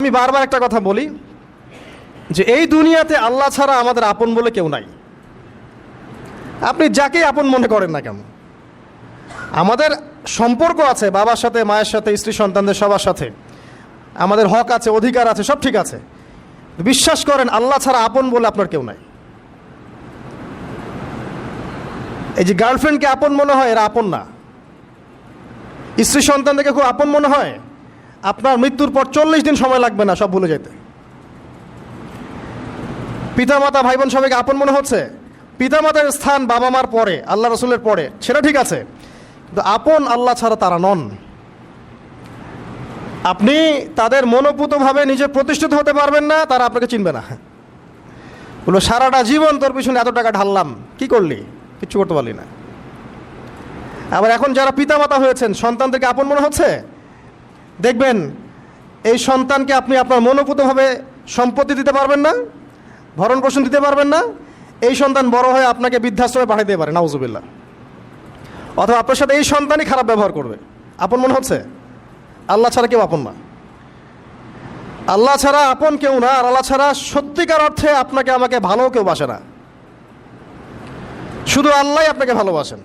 আমি বারবার একটা কথা বলি যে এই দুনিয়াতে আল্লাহ ছাড়া আমাদের আপন বলে কেউ নাই। আপনি যাকেই আপন মনে করেন না কেন, আমাদের সম্পর্ক আছে বাবার সাথে, মায়ের সাথে, স্ত্রী সন্তানদের সবার সাথে, আমাদের হক আছে, অধিকার আছে, সব ঠিক আছে। বিশ্বাস করেন আল্লাহ ছাড়া আপন বলে আপনার কেউ নাই। এই যে গার্লফ্রেন্ডকে আপন মনে হয়, এরা আপন না। স্ত্রী সন্তানদেরকে খুব আপন মনে হয়, আপনার মৃত্যুর পর 40 দিন সময় লাগবে না সব ভুলে যেতে। পিতামাতা ভাই বোন সবাইকে আপন মনে হচ্ছে। পিতামাতার স্থান বাবা মার পরে, আল্লাহ রসুলের পরে, সেটা ঠিক আছে, কিন্তু আপন আল্লাহ ছাড়া তারা নন। আপনি তাদের মনোপুতভাবে নিজে প্রতিষ্ঠিত হতে পারবেন না, তারা আপনাকে চিনবে না। বলো সারাটা জীবন তোর পিছনে এত টাকা ঢাললাম, কি করলি? কিচ্ছু করতে পারলি না। আবার এখন যারা পিতামাতা হয়েছেন, সন্তানদেরকে আপন মনে হচ্ছে, দেখবেন এই সন্তানকে আপনি আপনার মনোপুতভাবে সম্পত্তি দিতে পারবেন না, ভরণ পোষণ দিতে পারবেন না। এই সন্তান বড় হয়ে আপনাকে বৃদ্ধাশ্রমে পাঠিয়ে দিতে পারে, নাউজুবিল্লাহ। অথবা আপনার সাথে এই সন্তানই খারাপ ব্যবহার করবে। আপন মনে হচ্ছে? আল্লাহ ছাড়া কেউ আপন না। আল্লাহ ছাড়া আপন কেউ না, আর আল্লাহ ছাড়া সত্যিকার অর্থে আপনাকে আমাকে ভালো কেউ বাসে না। শুধু আল্লাহই আপনাকে ভালোবাসেন।